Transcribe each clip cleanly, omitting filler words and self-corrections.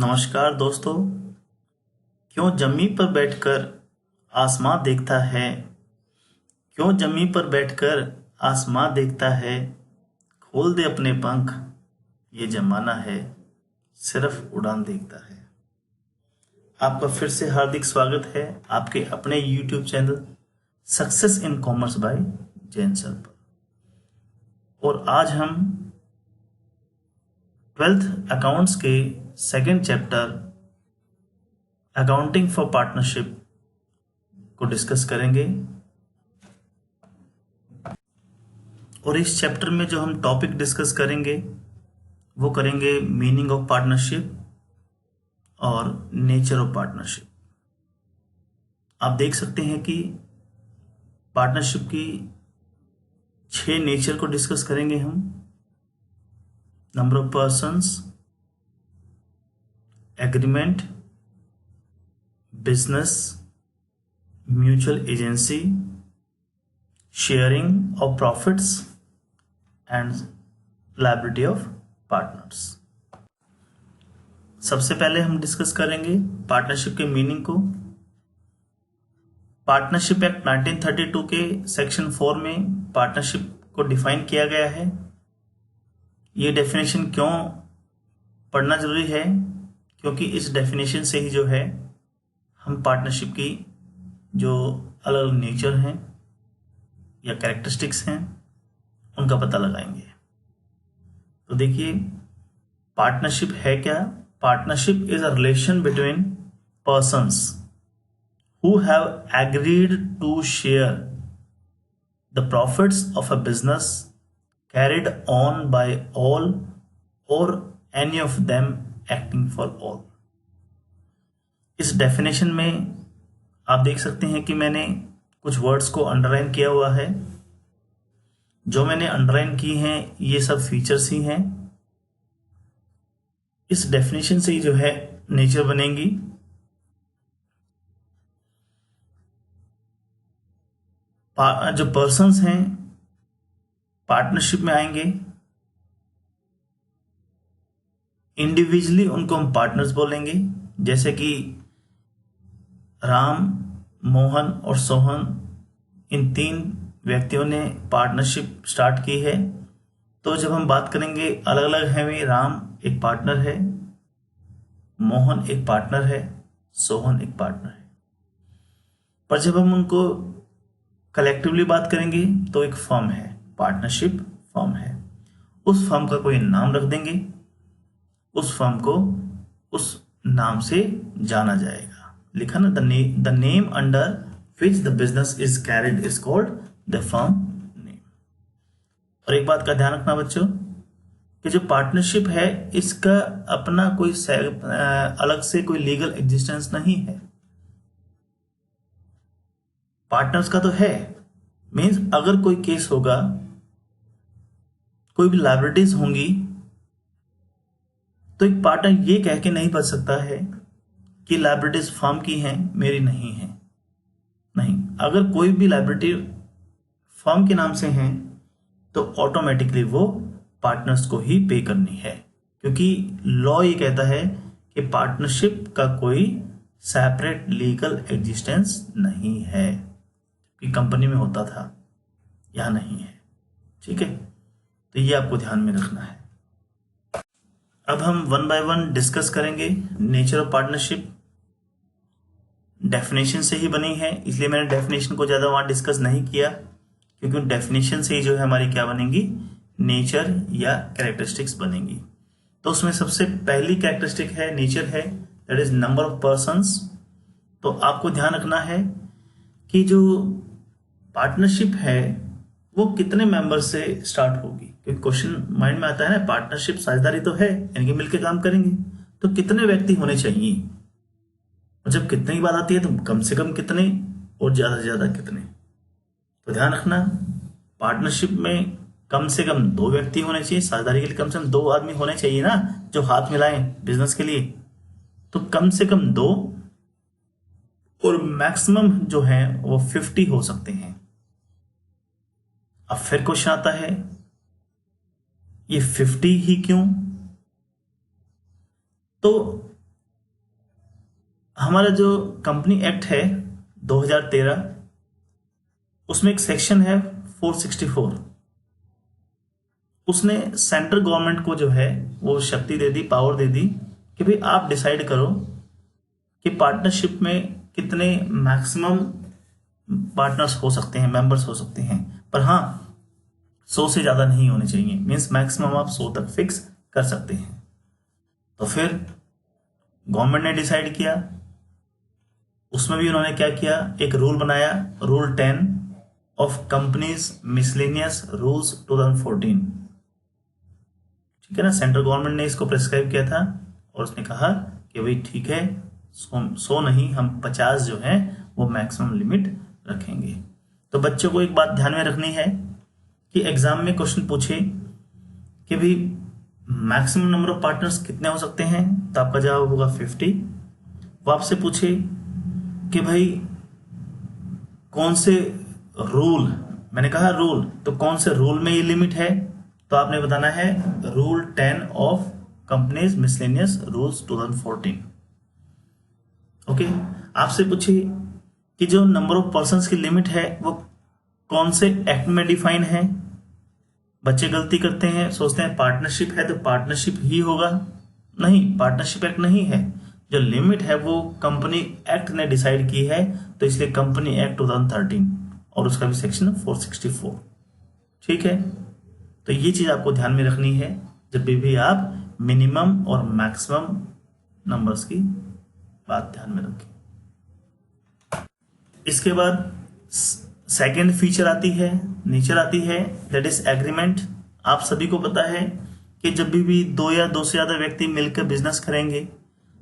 नमस्कार दोस्तों। क्यों जमीन पर बैठकर आसमां देखता है? क्यों जमीन पर बैठकर आसमां देखता है? खोल दे अपने पंख, ये जमाना है, सिर्फ उड़ान देखता है। आपका फिर से हार्दिक स्वागत है आपके अपने YouTube channel success in commerce by Jain sir पर। और आज हम 12th अकाउंट्स के second chapter accounting for partnership को डिस्कस करेंगे। और इस चैप्टर में जो हम टॉपिक डिस्कस करेंगे वो करेंगे मीनिंग ऑफ पार्टनरशिप और नेचर ऑफ पार्टनरशिप। आप देख सकते हैं कि पार्टनरशिप की 6 नेचर को डिस्कस करेंगे हम। Number of persons, agreement, business, mutual agency, sharing of profits and liability of partners. सबसे पहले हम डिस्कस करेंगे पार्टनरशिप के मीनिंग को। पार्टनरशिप एक्ट 1932 के सेक्शन 4 में पार्टनरशिप को डिफाइन किया गया है। ये डेफिनेशन क्यों पढ़ना जरूरी है? क्योंकि इस डेफिनेशन से ही जो है हम पार्टनरशिप की जो अलग अलग नेचर हैं या कैरेक्टरिस्टिक्स हैं उनका पता लगाएंगे। तो देखिए, पार्टनरशिप है क्या? Partnership is a relation between persons who have agreed to share the profits of a business carried on by all or any of them acting for all। इस डेफिनेशन में आप देख सकते हैं कि मैंने कुछ वर्ड्स को अंडरलाइन किया हुआ है। जो मैंने अंडरलाइन की हैं ये सब फीचर्स ही हैं। इस डेफिनेशन से ही जो है नेचर बनेंगी। जो पर्सन्स हैं पार्टनरशिप में आएंगे, इंडिविजुअली उनको हम पार्टनर्स बोलेंगे। जैसे कि राम, मोहन और सोहन, इन 3 व्यक्तियों ने पार्टनरशिप स्टार्ट की है। तो जब हम बात करेंगे अलग अलग है, वे राम एक पार्टनर है, मोहन एक पार्टनर है, सोहन एक पार्टनर है। पर जब हम उनको कलेक्टिवली बात करेंगे तो एक फर्म है, पार्टनरशिप फर्म है। उस फर्म का कोई नाम रख देंगे, उस फर्म को उस नाम से जाना जाएगा। लिखा ना, the name under which the business is carried is called the firm name. और एक बात का ध्यान रखना बच्चों कि जो पार्टनरशिप है इसका अपना कोई अलग से कोई लीगल एग्जिस्टेंस नहीं है। पार्टनर्स का तो है, मीन्स अगर कोई केस होगा, कोई भी लायबिलिटीज होंगी, तो एक पार्टनर ये कह के नहीं बच सकता है कि लायबिलिटीज फर्म की हैं, मेरी नहीं है। नहीं, अगर कोई भी लायबिलिटी फर्म के नाम से है तो ऑटोमेटिकली वो पार्टनर्स को ही पे करनी है। क्योंकि लॉ ये कहता है कि पार्टनरशिप का कोई सेपरेट लीगल एग्जिस्टेंस नहीं है। कि कंपनी में होता था, यहां नहीं है। ठीक है, तो ये आपको ध्यान में रखना है। अब हम 1 बाय 1 डिस्कस करेंगे। नेचर ऑफ पार्टनरशिप डेफिनेशन से ही बनी है, इसलिए मैंने डेफिनेशन को ज्यादा वहां डिस्कस नहीं किया, क्योंकि डेफिनेशन से ही जो है हमारी क्या बनेंगी, नेचर या कैरेक्टरिस्टिक्स बनेंगी। तो उसमें सबसे पहली कैरेक्टरिस्टिक है, नेचर है, that is number of persons. तो आपको ध्यान रखना है कि जो पार्टनरशिप है वो कितने मेंबर से स्टार्ट होगी। क्योंकि क्वेश्चन माइंड में आता है ना, पार्टनरशिप साझेदारी तो है, यानी कि मिलकर काम करेंगे, तो कितने व्यक्ति होने चाहिए। और जब कितने की बात आती है तो कम से कम कितने और ज्यादा से ज्यादा कितने। तो ध्यान रखना, पार्टनरशिप में कम से कम 2 व्यक्ति होने चाहिए। साझेदारी के लिए कम से कम 2 आदमी होने चाहिए ना, जो हाथ मिलाएं बिजनेस के लिए। तो कम से कम 2 और मैक्सिमम जो है वो 50 हो सकते हैं। अब फिर क्वेश्चन आता है, ये 50 ही क्यों? तो हमारा जो कंपनी एक्ट है 2013, उसमें एक सेक्शन है 464। उसने सेंट्रल गवर्नमेंट को जो है वो शक्ति दे दी, पावर दे दी कि भाई आप डिसाइड करो कि पार्टनरशिप में कितने मैक्सिमम पार्टनर्स हो सकते हैं, मेंबर्स हो सकते हैं, पर हाँ 100 से ज़्यादा नहीं होने चाहिए। मीन्स मैक्सिमम आप 100 तक फिक्स कर सकते हैं। तो फिर गवर्नमेंट ने डिसाइड किया, उसमें भी उन्होंने क्या किया, एक रूल बनाया, rule 10 of companies miscellaneous rules 2014। ठीक है ना, सेंट्रल गवर्नमेंट ने इसको प्रेस्क्राइब किया था और उसने कहा कि भाई ठीक है, 100 नहीं, हम 50 जो है वो मैक्सिमम लिमिट रखेंगे। तो बच्चों को एक बात ध्यान में रखनी है कि एग्जाम में क्वेश्चन पूछे कि भाई मैक्सिमम नंबर ऑफ पार्टनर्स कितने हो सकते हैं, तो आपका जवाब होगा 50। वो आपसे पूछे कि भाई कौन से रूल, मैंने कहा रूल, तो कौन से रूल में ये लिमिट है, तो आपने बताना है rule 10 of companies miscellaneous rules 2014। Okay, आपसे पूछे कि जो नंबर ऑफ पर्संस की लिमिट है वो कौन से एक्ट में डिफाइन है। बच्चे गलती करते हैं, सोचते हैं पार्टनरशिप है तो पार्टनरशिप ही होगा। नहीं, पार्टनरशिप एक्ट नहीं है। जो लिमिट है वो कंपनी एक्ट ने डिसाइड की है, तो इसलिए कंपनी एक्ट 2013 और उसका भी सेक्शन 464। ठीक है, तो ये चीज आपको ध्यान में रखनी है जब भी आप मिनिमम और मैक्सिमम नंबर्स की बात ध्यान में रखें। इसके बाद सेकेंड फीचर आती है, नेचर आती है, दैट इज एग्रीमेंट। आप सभी को पता है कि जब भी दो या दो से ज्यादा व्यक्ति मिलकर बिजनेस करेंगे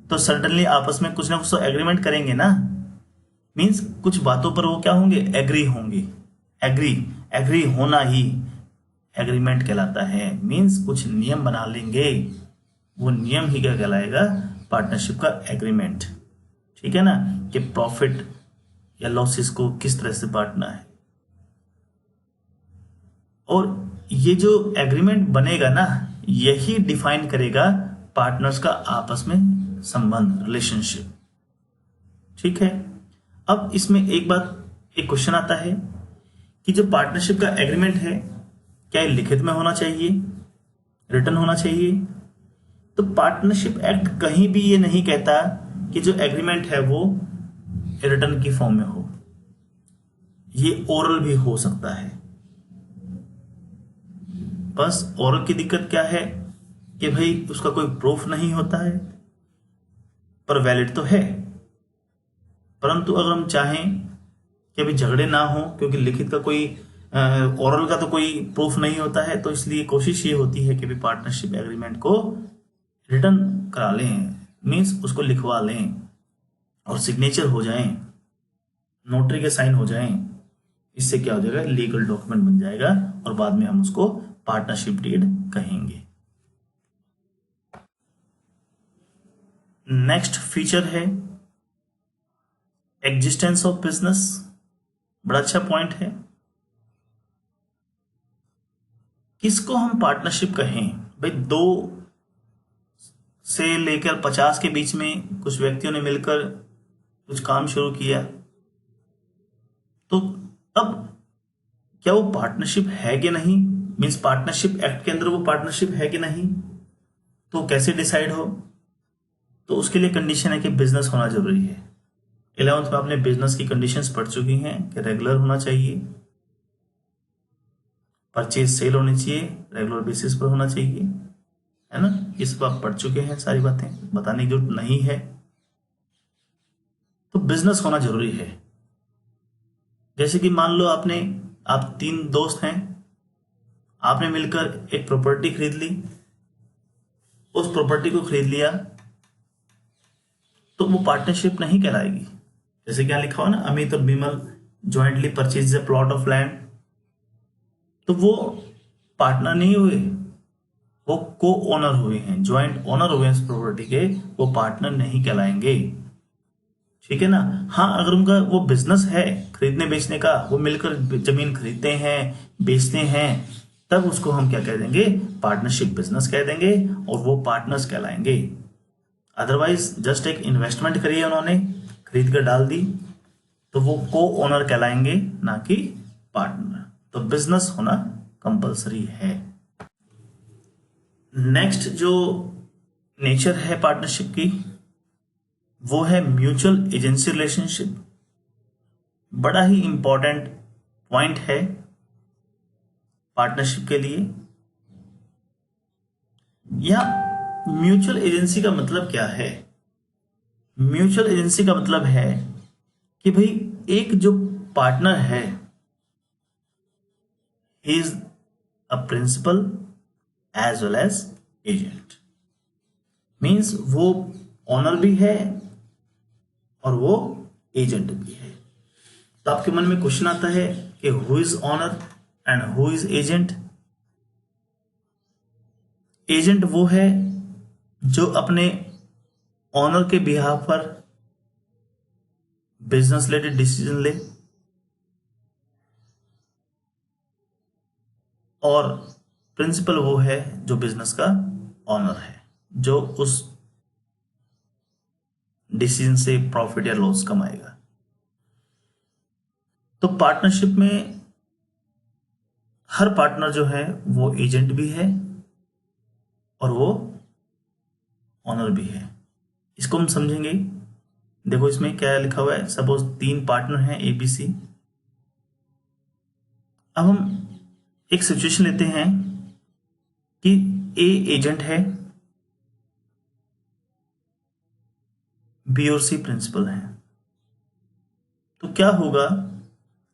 तो सर्टनली आपस में कुछ ना कुछ तो एग्रीमेंट करेंगे ना। मीन्स कुछ बातों पर वो क्या होंगे, एग्री होंगे। एग्री होना ही एग्रीमेंट कहलाता है। मीन्स कुछ नियम बना लेंगे, वो नियम ही क्या कहलाएगा, पार्टनरशिप का एग्रीमेंट। ठीक है ना, कि प्रॉफिट या लॉसेस को किस तरह से बांटना है। और ये जो एग्रीमेंट बनेगा ना, यही डिफाइन करेगा पार्टनर्स का आपस में संबंध, रिलेशनशिप। ठीक है, अब इसमें एक क्वेश्चन आता है कि जो पार्टनरशिप का एग्रीमेंट है, क्या ये लिखित में होना चाहिए, रिटन होना चाहिए? तो पार्टनरशिप एक्ट कहीं भी ये नहीं कहता कि जो एग्रीमेंट है वो रिटन की फॉर्म में हो। ये ओरल भी हो सकता है। बस ओरल की दिक्कत क्या है कि भाई उसका कोई प्रूफ नहीं होता है, पर वैलिड तो है। परंतु अगर हम चाहें कि अभी झगड़े ना हो, क्योंकि लिखित का कोई ओरल का तो कोई प्रूफ नहीं होता है, तो इसलिए कोशिश ये होती है कि भी पार्टनरशिप एग्रीमेंट को रिटन करा लें। मीन्स उसको लिखवा लें और सिग्नेचर हो जाएं, नोटरी के साइन हो जाएं। इससे क्या हो जाएगा, लीगल डॉक्यूमेंट बन जाएगा और बाद में हम उसको पार्टनरशिप डीड कहेंगे। नेक्स्ट फीचर है एग्जिस्टेंस ऑफ बिजनेस। बड़ा अच्छा पॉइंट है। किसको हम पार्टनरशिप कहें? भाई 2 से लेकर 50 के बीच में कुछ व्यक्तियों ने मिलकर कुछ काम शुरू किया, तो अब क्या वो पार्टनरशिप है कि नहीं? मीन्स पार्टनरशिप एक्ट के अंदर वो पार्टनरशिप है कि नहीं, तो कैसे डिसाइड हो? तो उसके लिए कंडीशन है कि बिजनेस होना जरूरी है। 11th में आपने बिजनेस की कंडीशंस पढ़ चुकी हैं कि रेगुलर होना चाहिए, परचेज सेल होनी चाहिए, रेगुलर बेसिस पर होना चाहिए, है ना। ये सब आप पढ़ चुके हैं, सारी बातें बताने की जरूरत नहीं है। तो बिजनेस होना जरूरी है। जैसे कि मान लो आप 3 दोस्त हैं, आपने मिलकर एक प्रॉपर्टी खरीद ली, उस प्रॉपर्टी को खरीद लिया, तो वो पार्टनरशिप नहीं कहलाएगी। जैसे क्या लिखा हुआ ना, अमित और Bimal jointly purchase a plot of land, तो वो पार्टनर नहीं हुए, वो को ओनर हुए हैं, ज्वाइंट ओनर हुए हैं इस प्रॉपर्टी के, वो पार्टनर नहीं कहलाएंगे। ठीक है ना। हाँ, अगर उनका वो बिजनेस है खरीदने बेचने का, वो मिलकर जमीन खरीदते हैं, बेचते हैं, तब उसको हम क्या कह देंगे, पार्टनरशिप बिजनेस कह देंगे और वो पार्टनर्स कहलाएंगे। अदरवाइज जस्ट एक इन्वेस्टमेंट करी है उन्होंने, खरीद कर डाल दी, तो वो को ओनर कहलाएंगे, ना कि पार्टनर। तो बिजनेस होना कंपलसरी है। नेक्स्ट जो नेचर है पार्टनरशिप की, वो है म्यूचुअल एजेंसी रिलेशनशिप। बड़ा ही इंपॉर्टेंट पॉइंट है पार्टनरशिप के लिए। या म्यूचुअल एजेंसी का मतलब क्या है? म्यूचुअल एजेंसी का मतलब है कि भाई एक जो पार्टनर है, he is a principal as well as agent. Means वो ओनर भी है और वो एजेंट भी है। तो आपके मन में क्वेश्चन आता है कि who is owner and who is agent? Agent वो है जो अपने ओनर के बिहाफ पर बिजनेस रिलेटेड डिसीजन ले, और प्रिंसिपल वो है जो बिजनेस का ओनर है, जो उस डिसीजन से प्रॉफिट या लॉस कमाएगा। तो पार्टनरशिप में हर पार्टनर जो है वो एजेंट भी है और वो ओनर भी है। इसको हम समझेंगे। देखो इसमें क्या लिखा हुआ है। सपोज 3 पार्टनर हैं ABC। अब हम एक सिचुएशन लेते हैं कि A एजेंट है, B और C प्रिंसिपल है। तो क्या होगा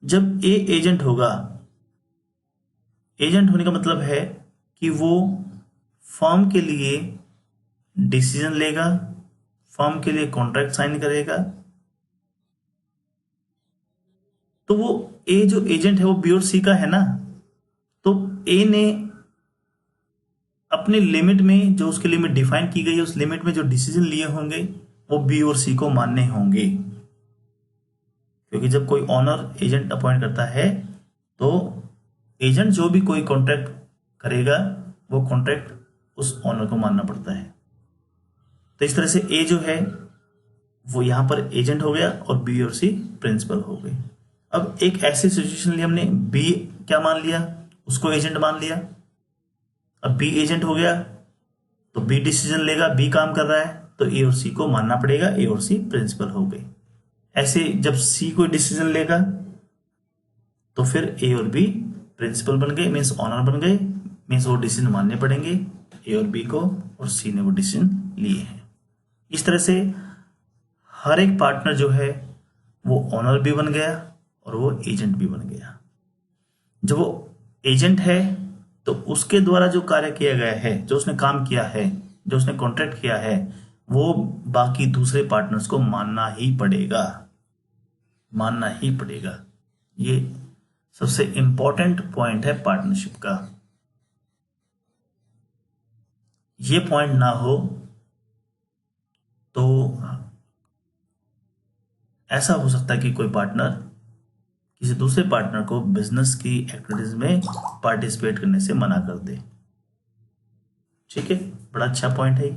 जब A एजेंट होगा? एजेंट होने का मतलब है कि वो फर्म के लिए डिसीजन लेगा, फर्म के लिए कॉन्ट्रैक्ट साइन करेगा। तो वो ए जो एजेंट है वो बी और सी का है ना, तो ए ने अपने लिमिट में, जो उसके लिमिट डिफाइन की गई है, उस लिमिट में जो डिसीजन लिए होंगे वो बी और सी को मानने होंगे। क्योंकि जब कोई ऑनर एजेंट अपॉइंट करता है तो एजेंट जो भी कोई कॉन्ट्रैक्ट करेगा वो कॉन्ट्रैक्ट उस ऑनर को मानना पड़ता है। तो इस तरह से ए जो है वो यहां पर एजेंट हो गया और बी और सी प्रिंसिपल हो गए। अब एक ऐसी सिचुएशन ली हमने, बी क्या मान लिया, उसको एजेंट मान लिया। अब बी एजेंट हो गया तो बी डिसीजन लेगा, बी काम कर रहा है तो ए और सी को मानना पड़ेगा, ए और सी प्रिंसिपल हो गए। ऐसे जब सी कोई डिसीजन लेगा तो फिर ए और बी प्रिंसिपल बन गए, मीन्स ऑनर बन गए, मीन्स वो डिसीजन मानने पड़ेंगे ए और बी को, और सी ने वो डिसीजन लिए हैं। इस तरह से हर एक पार्टनर जो है वो ऑनर भी बन गया और वो एजेंट भी बन गया। जब वो एजेंट है तो उसके द्वारा जो कार्य किया गया है, जो उसने काम किया है, जो उसने कॉन्ट्रैक्ट किया है, वो बाकी दूसरे पार्टनर्स को मानना ही पड़ेगा, मानना ही पड़ेगा। ये सबसे इंपॉर्टेंट पॉइंट है पार्टनरशिप का। ये पॉइंट ना हो तो ऐसा हो सकता है कि कोई पार्टनर किसी दूसरे पार्टनर को बिजनेस की एक्टिविटीज में पार्टिसिपेट करने से मना कर दे। ठीक है, बड़ा अच्छा पॉइंट है।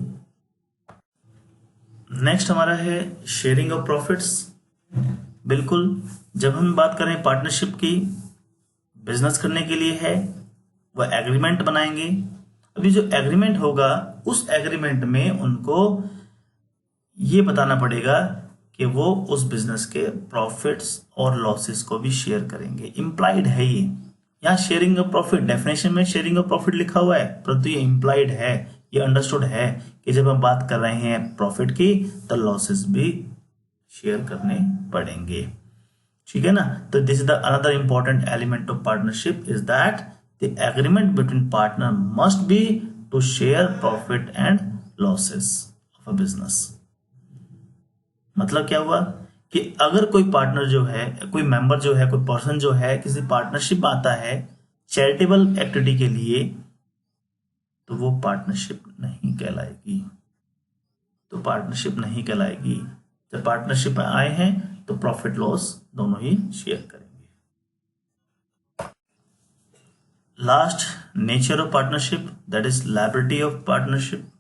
नेक्स्ट हमारा है शेयरिंग ऑफ प्रॉफिट्स। बिल्कुल, जब हम बात करें पार्टनरशिप की, बिजनेस करने के लिए है, वह एग्रीमेंट बनाएंगे। अभी जो एग्रीमेंट होगा उस एग्रीमेंट में उनको ये बताना पड़ेगा कि वो उस बिजनेस के प्रॉफिट्स और लॉसेस को भी शेयर करेंगे। इम्प्लाइड है ये, यहाँ शेयरिंग ऑफ प्रॉफिट, डेफिनेशन में शेयरिंग ऑफ प्रॉफिट लिखा हुआ है, परंतु ये इम्प्लाइड है, ये अंडरस्टूड है कि जब हम बात कर रहे हैं प्रॉफिट की तो लॉसेस भी शेयर करने पड़ेंगे। ठीक है ना। तो this is the another important element of partnership is that the agreement between partner must be to share profit and losses of a business. मतलब क्या हुआ कि अगर कोई पार्टनर जो है, कोई मेंबर जो है, कोई पर्सन जो है किसी पार्टनरशिप में आता है चैरिटेबल एक्टिविटी के लिए, तो वो पार्टनरशिप नहीं कहलाएगी। तो पार्टनरशिप नहीं कहलाएगी। जब पार्टनरशिप में आए हैं तो प्रॉफिट लॉस दोनों ही शेयर करेंगे। Last, nature of partnership, that is liability of partnership,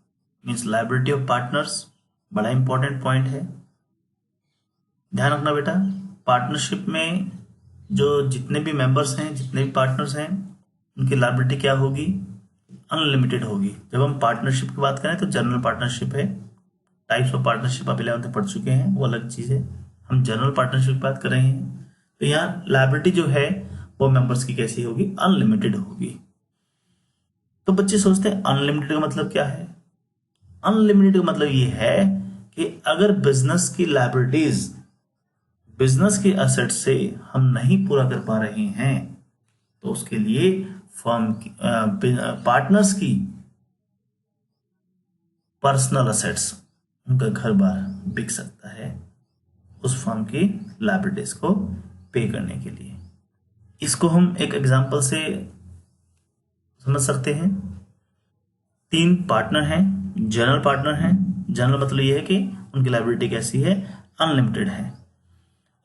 means liability of partners. बड़ा इंपॉर्टेंट पॉइंट है, ध्यान रखना बेटा। पार्टनरशिप में जो जितने भी मेंबर्स हैं, जितने भी पार्टनर्स हैं, उनकी लायबिलिटी क्या होगी? अनलिमिटेड होगी। जब हम पार्टनरशिप की बात करें तो जनरल पार्टनरशिप है, टाइप्स ऑफ पार्टनरशिप आप 11th में पढ़ चुके हैं, वो अलग चीज़ है। हम जनरल पार्टनरशिप की बात कर रहे हैं, तो यहाँ लायबिलिटी जो है वो मेंबर्स की कैसी होगी? अनलिमिटेड होगी। तो बच्चे सोचते हैं अनलिमिटेड का मतलब क्या है? अनलिमिटेड का मतलब ये है कि अगर बिजनेस की लायबिलिटीज, बिजनेस के एसेट से हम नहीं पूरा कर पा रहे हैं, तो उसके लिए फर्म की पार्टनर्स की पर्सनल एसेट्स, उनका घर बार बिक सकता है उस फर्म की लायबिलिटीज को पे करने के लिए। इसको हम एक एग्जांपल से समझ सकते हैं। 3 पार्टनर हैं, जनरल पार्टनर हैं। जनरल मतलब ये है कि उनकी लायबिलिटी कैसी है? अनलिमिटेड है।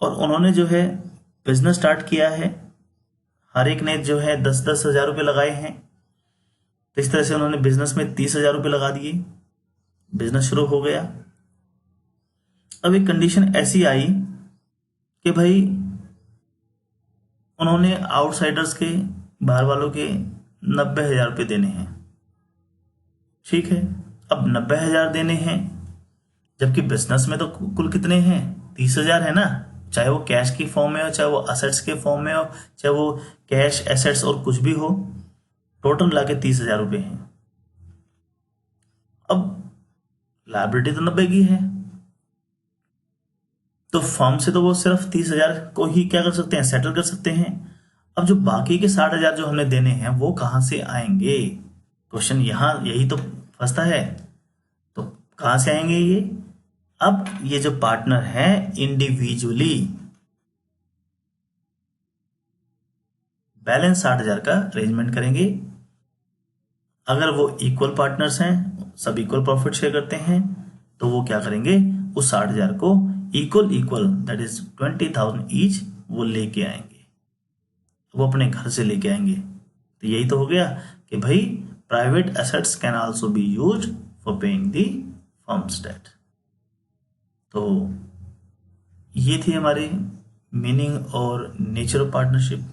और उन्होंने जो है बिजनेस स्टार्ट किया है, हर एक ने जो है 10-10 हजार रुपये लगाए हैं। तो इस तरह से उन्होंने बिजनेस में 30,000 रुपये लगा दिए, बिजनेस शुरू हो गया। अब एक कंडीशन ऐसी आई कि भाई उन्होंने आउटसाइडर्स के, बाहर वालों के 90,000 रुपये देने हैं। ठीक है, अब 90,000 देने हैं, जबकि बिजनेस में तो कुल कितने हैं? 30,000 है ना। चाहे वो कैश की फॉर्म में हो, चाहे वो असेट्स के फॉर्म में हो, चाहे वो कैश, एसेट्स और कुछ भी हो, टोटल मिला के 30,000 रुपये हैं। अब लायबिलिटी तो 90 की है, तो फर्म से तो वो सिर्फ 30,000 को ही क्या कर सकते हैं? सेटल कर सकते हैं। अब जो बाकी के 60,000 जो हमने देने हैं वो कहां से आएंगे? क्वेश्चन यहां यही तो फंसता है। तो कहां से आएंगे ये? अब ये जो पार्टनर है इंडिविजुअली बैलेंस 60,000 का अरेंजमेंट करेंगे। अगर वो इक्वल पार्टनर्स हैं, सब इक्वल प्रॉफिट शेयर करते हैं, तो वो क्या करेंगे? उस 60,000 को इक्वल दैट इज 20,000 ईच वो लेके आएंगे, वो अपने घर से लेके आएंगे। तो यही तो हो गया कि भाई private assets can also be used for paying the firm's debt. तो ये थी हमारी मीनिंग और नेचर ऑफ पार्टनरशिप।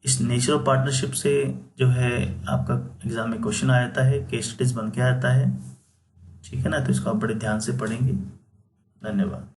इस नेचर ऑफ पार्टनरशिप से जो है आपका एग्जाम में क्वेश्चन आ जाता है, केस स्टडीज बन के आता है। ठीक है ना, तो इसको आप बड़े ध्यान से पढ़ेंगे। धन्यवाद।